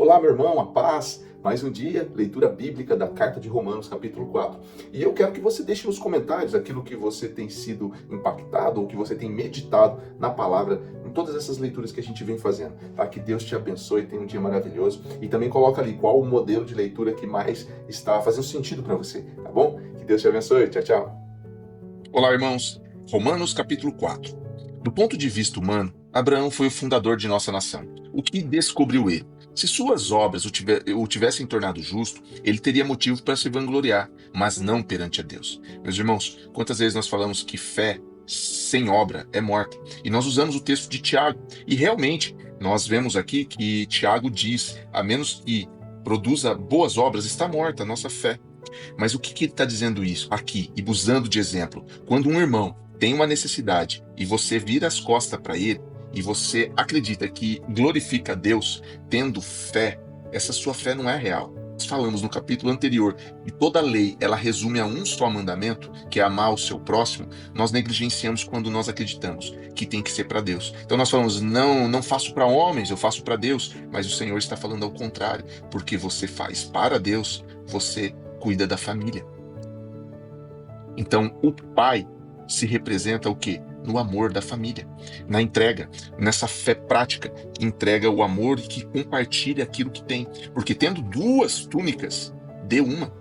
Olá, meu irmão, a paz. Mais um dia, leitura bíblica da Carta de Romanos, capítulo 4. E eu quero que você deixe nos comentários aquilo que você tem sido impactado ou que você tem meditado na palavra em todas essas leituras que a gente vem fazendo. Tá? Que Deus te abençoe, tenha um dia maravilhoso. E também coloca ali qual o modelo de leitura que mais está fazendo sentido para você, tá bom? Que Deus te abençoe. Tchau, tchau. Olá, irmãos. Romanos capítulo 4. Do ponto de vista humano, Abraão foi o fundador de nossa nação. O que descobriu ele? Se suas obras o tivessem tornado justo, ele teria motivo para se vangloriar, mas não perante a Deus. Meus irmãos, quantas vezes nós falamos que fé sem obra é morta? E nós usamos o texto de Tiago. E realmente, nós vemos aqui que Tiago diz, a menos que produza boas obras, está morta a nossa fé. Mas o que que ele está dizendo isso aqui, e usando de exemplo? Quando um irmão tem uma necessidade e você vira as costas para ele, e você acredita que glorifica a Deus tendo fé, essa sua fé não é real. Nós falamos no capítulo anterior que toda lei ela resume a um só mandamento, que é amar o seu próximo. Nós negligenciamos quando nós acreditamos que tem que ser para Deus. Então nós falamos, não faço para homens, eu faço para Deus. Mas o Senhor está falando ao contrário, porque você faz para Deus, você cuida da família. Então, o pai se representa o quê? No amor da família, na entrega, nessa fé prática que entrega o amor e que compartilha aquilo que tem. Porque tendo duas túnicas, dê uma.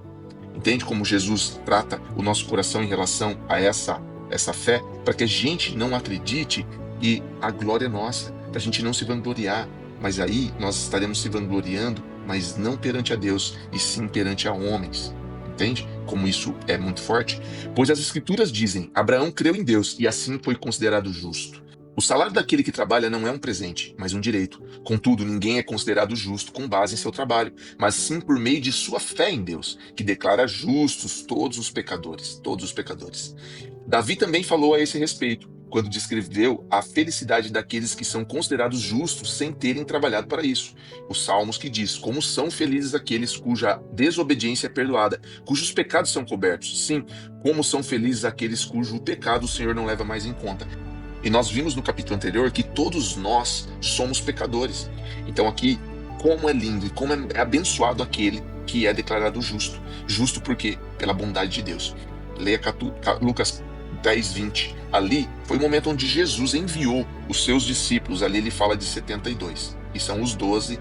Entende como Jesus trata o nosso coração em relação a essa fé? Para que a gente não acredite que a glória é nossa, para a gente não se vangloriar. Mas aí nós estaremos se vangloriando, mas não perante a Deus, e sim perante a homens. Entende como isso é muito forte? Pois as Escrituras dizem: Abraão creu em Deus e assim foi considerado justo. O salário daquele que trabalha não é um presente, mas um direito. Contudo, ninguém é considerado justo com base em seu trabalho, mas sim por meio de sua fé em Deus, que declara justos todos os pecadores, todos os pecadores. Davi também falou a esse respeito, quando descreveu a felicidade daqueles que são considerados justos sem terem trabalhado para isso. Os Salmos que diz: como são felizes aqueles cuja desobediência é perdoada, cujos pecados são cobertos. Sim, como são felizes aqueles cujo pecado o Senhor não leva mais em conta. E nós vimos no capítulo anterior que todos nós somos pecadores. Então aqui, como é lindo e como é abençoado aquele que é declarado justo. Justo por quê? Pela bondade de Deus. Leia Lucas 10, 20. Ali foi o momento onde Jesus enviou os seus discípulos. Ali ele fala de 72. E são os 12,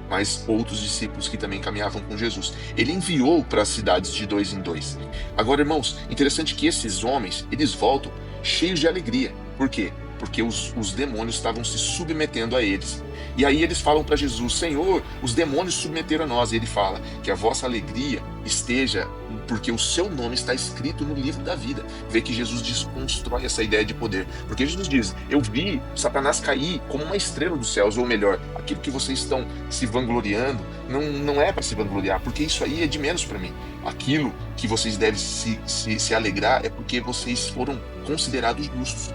mais outros discípulos que também caminhavam com Jesus. Ele enviou para as cidades de dois em dois. Agora, irmãos, interessante que esses homens, eles voltam cheios de alegria. Por quê? Porque os demônios estavam se submetendo a eles. E aí eles falam para Jesus: Senhor, os demônios submeteram a nós. E ele fala que a vossa alegria esteja porque o seu nome está escrito no livro da vida. Vê que Jesus desconstrói essa ideia de poder. Porque Jesus diz: eu vi Satanás cair como uma estrela dos céus. Ou melhor, aquilo que vocês estão se vangloriando não é para se vangloriar, porque isso aí é de menos para mim. Aquilo que vocês devem se alegrar é porque vocês foram considerados justos.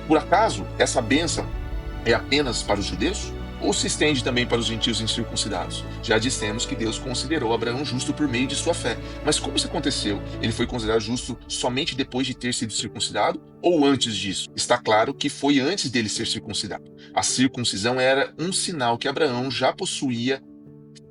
Por acaso, essa bênção é apenas para os judeus? Ou se estende também para os gentios incircuncidados? Já dissemos que Deus considerou Abraão justo por meio de sua fé. Mas como isso aconteceu? Ele foi considerado justo somente depois de ter sido circuncidado? Ou antes disso? Está claro que foi antes dele ser circuncidado. A circuncisão era um sinal que Abraão já possuía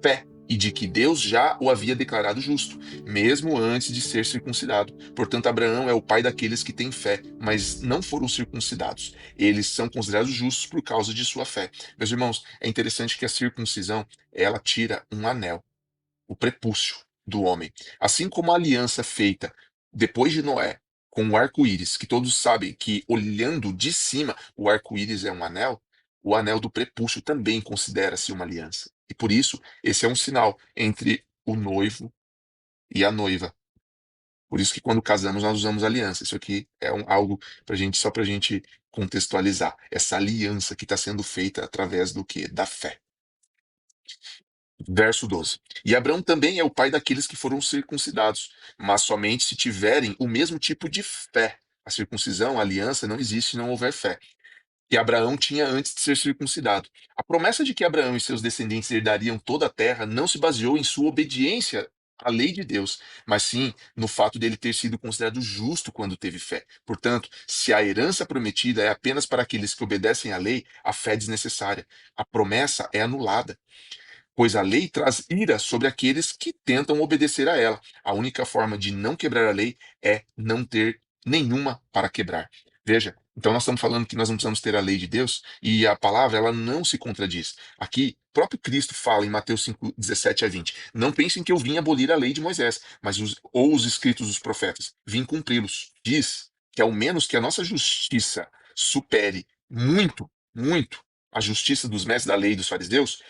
fé e de que Deus já o havia declarado justo, mesmo antes de ser circuncidado. Portanto, Abraão é o pai daqueles que têm fé, mas não foram circuncidados. Eles são considerados justos por causa de sua fé. Meus irmãos, é interessante que a circuncisão, ela tira um anel, o prepúcio do homem. Assim como a aliança feita depois de Noé, com o arco-íris, que todos sabem que olhando de cima o arco-íris é um anel, o anel do prepúcio também considera-se uma aliança. E por isso, esse é um sinal entre o noivo e a noiva. Por isso que quando casamos nós usamos aliança. Isso aqui é algo para gente, só para a gente contextualizar. Essa aliança que está sendo feita através do quê? Da fé. Verso 12. E Abraão também é o pai daqueles que foram circuncidados, mas somente se tiverem o mesmo tipo de fé. A circuncisão, a aliança, não existe se não houver fé. Que Abraão tinha antes de ser circuncidado. A promessa de que Abraão e seus descendentes herdariam toda a terra não se baseou em sua obediência à lei de Deus, mas sim no fato dele ter sido considerado justo quando teve fé. Portanto, se a herança prometida é apenas para aqueles que obedecem à lei, a fé é desnecessária. A promessa é anulada. pois a lei traz ira sobre aqueles que tentam obedecer a ela. A única forma de não quebrar a lei é não ter nenhuma para quebrar. Veja, então nós estamos falando que nós não precisamos ter a lei de Deus e a palavra ela não se contradiz. Aqui, próprio Cristo fala em Mateus 5, 17 a 20: Não pensem que eu vim abolir a lei de Moisés, ou os escritos dos profetas. Vim cumpri-los. Diz que ao menos que a nossa justiça supere muito, muito a justiça dos mestres da lei e dos fariseus,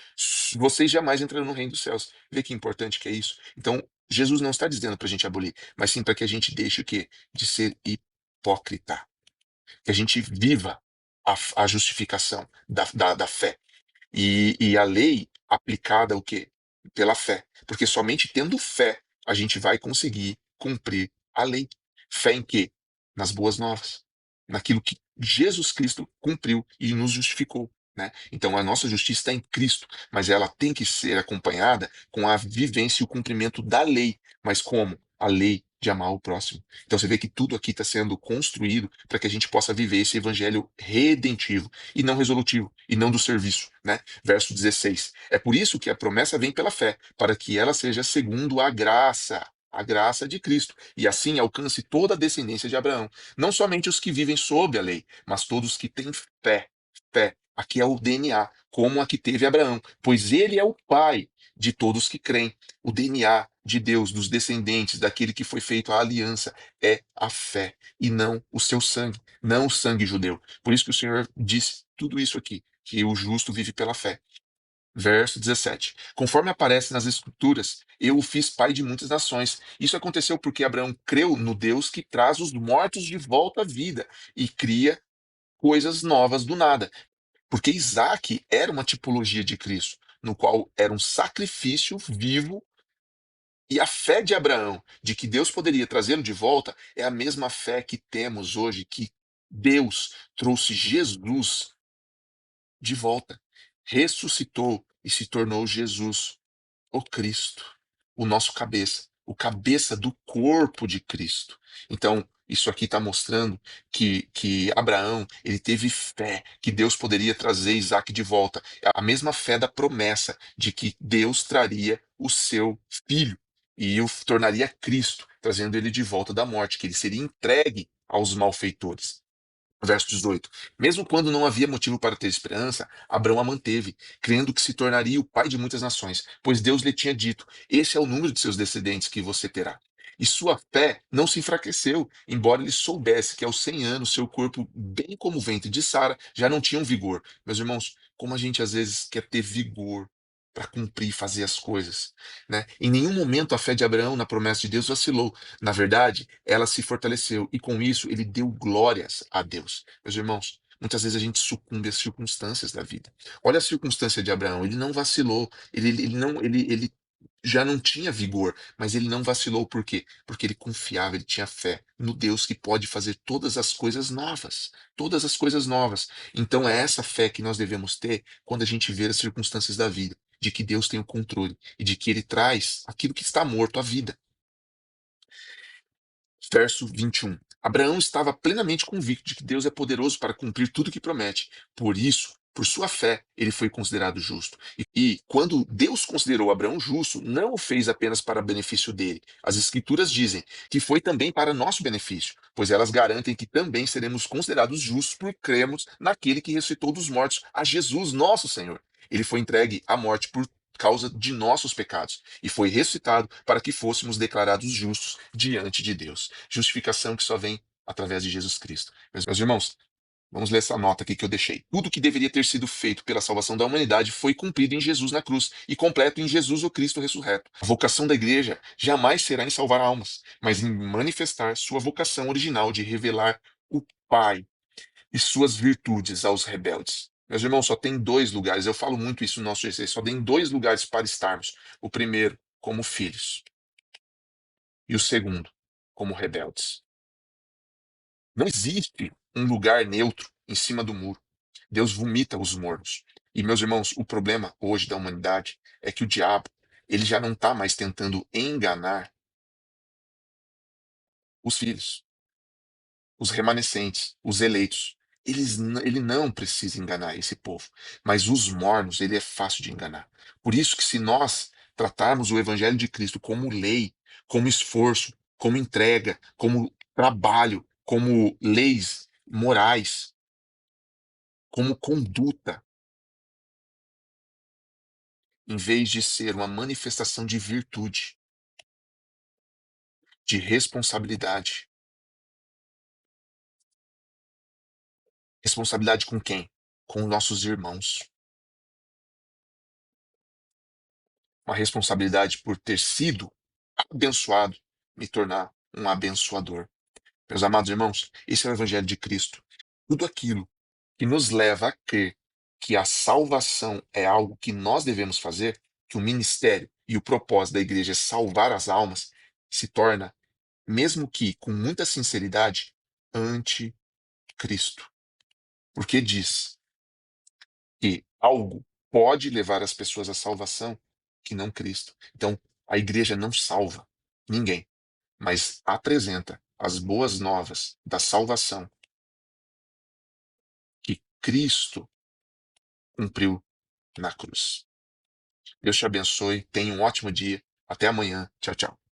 vocês jamais entrarão no reino dos céus. Vê que importante que é isso? Então, Jesus não está dizendo para a gente abolir, mas sim para que a gente deixe o quê? De ser hipócrita. Que a gente viva a justificação da fé. E a lei aplicada o quê? Pela fé. Porque somente tendo fé a gente vai conseguir cumprir a lei. Fé em quê? Nas boas novas. Naquilo que Jesus Cristo cumpriu e nos justificou. Né? Então a nossa justiça está em Cristo, mas ela tem que ser acompanhada com a vivência e o cumprimento da lei. Mas como? A lei de amar o próximo. Então você vê que tudo aqui está sendo construído para que a gente possa viver esse evangelho redentivo e não resolutivo, e não do serviço, né? Verso 16. É por isso que a promessa vem pela fé, para que ela seja segundo a graça de Cristo, e assim alcance toda a descendência de Abraão, não somente os que vivem sob a lei, mas todos que têm fé. Fé, aqui é o DNA, como a que teve Abraão, pois ele é o pai de todos que creem. O DNA de Deus, dos descendentes, daquele que foi feito a aliança, é a fé, e não o seu sangue, não o sangue judeu. Por isso que o Senhor disse tudo isso aqui, que o justo vive pela fé. Verso 17. Conforme aparece nas Escrituras, eu o fiz pai de muitas nações. Isso aconteceu porque Abraão creu no Deus que traz os mortos de volta à vida e cria coisas novas do nada. Porque Isaac era uma tipologia de Cristo, no qual era um sacrifício vivo, e a fé de Abraão de que Deus poderia trazê-lo de volta é a mesma fé que temos hoje, que Deus trouxe Jesus de volta, ressuscitou e se tornou Jesus, o Cristo, o nosso cabeça, o cabeça do corpo de Cristo. Então, isso aqui está mostrando que Abraão ele teve fé que Deus poderia trazer Isaac de volta. A mesma fé da promessa de que Deus traria o seu filho e o tornaria Cristo, trazendo ele de volta da morte, que ele seria entregue aos malfeitores. Verso 18. Mesmo quando não havia motivo para ter esperança, Abraão a manteve, crendo que se tornaria o pai de muitas nações, pois Deus lhe tinha dito: Esse é o número de seus descendentes que você terá. E sua fé não se enfraqueceu, embora ele soubesse que aos 100 anos seu corpo, bem como o ventre de Sara, já não tinha um vigor. Meus irmãos, como a gente às vezes quer ter vigor para cumprir e fazer as coisas, né? Em nenhum momento a fé de Abraão na promessa de Deus vacilou. Na verdade, ela se fortaleceu e com isso ele deu glórias a Deus. Meus irmãos, muitas vezes a gente sucumbe às circunstâncias da vida. Olha a circunstância de Abraão, ele não vacilou, ele já não tinha vigor, mas ele não vacilou por quê? Porque ele confiava, ele tinha fé no Deus que pode fazer todas as coisas novas, todas as coisas novas. Então é essa fé que nós devemos ter quando a gente vê as circunstâncias da vida, de que Deus tem o controle e de que ele traz aquilo que está morto à vida. Verso 21. Abraão estava plenamente convicto de que Deus é poderoso para cumprir tudo o que promete. Por isso, por sua fé, ele foi considerado justo. E quando Deus considerou Abraão justo, não o fez apenas para benefício dele. As Escrituras dizem que foi também para nosso benefício, pois elas garantem que também seremos considerados justos por cremos naquele que ressuscitou dos mortos, a Jesus, nosso Senhor. Ele foi entregue à morte por causa de nossos pecados e foi ressuscitado para que fôssemos declarados justos diante de Deus. Justificação que só vem através de Jesus Cristo. Meus irmãos, vamos ler essa nota aqui que eu deixei. Tudo que deveria ter sido feito pela salvação da humanidade foi cumprido em Jesus na cruz e completo em Jesus o Cristo ressurreto. A vocação da igreja jamais será em salvar almas, mas em manifestar sua vocação original de revelar o Pai e suas virtudes aos rebeldes. Meus irmãos, só tem dois lugares, eu falo muito isso no nosso GC, só tem dois lugares para estarmos. O primeiro, como filhos, e o segundo, como rebeldes. Não existe um lugar neutro em cima do muro. Deus vomita os mornos. E, meus irmãos, o problema hoje da humanidade é que o diabo, ele já não está mais tentando enganar os filhos, os remanescentes, os eleitos. Ele não precisa enganar esse povo, mas os mornos, ele é fácil de enganar. Por isso que se nós tratarmos o evangelho de Cristo como lei, como esforço, como entrega, como trabalho, como leis morais, como conduta, em vez de ser uma manifestação de virtude, de responsabilidade. Responsabilidade com quem? Com nossos irmãos. Uma responsabilidade por ter sido abençoado, me tornar um abençoador. Meus amados irmãos, esse é o Evangelho de Cristo. Tudo aquilo que nos leva a crer que a salvação é algo que nós devemos fazer, que o ministério e o propósito da igreja é salvar as almas, se torna, mesmo que com muita sinceridade, anticristo. Porque diz que algo pode levar as pessoas à salvação que não Cristo. Então, a igreja não salva ninguém, mas apresenta as boas novas da salvação que Cristo cumpriu na cruz. Deus te abençoe, tenha um ótimo dia. Até amanhã. Tchau, tchau.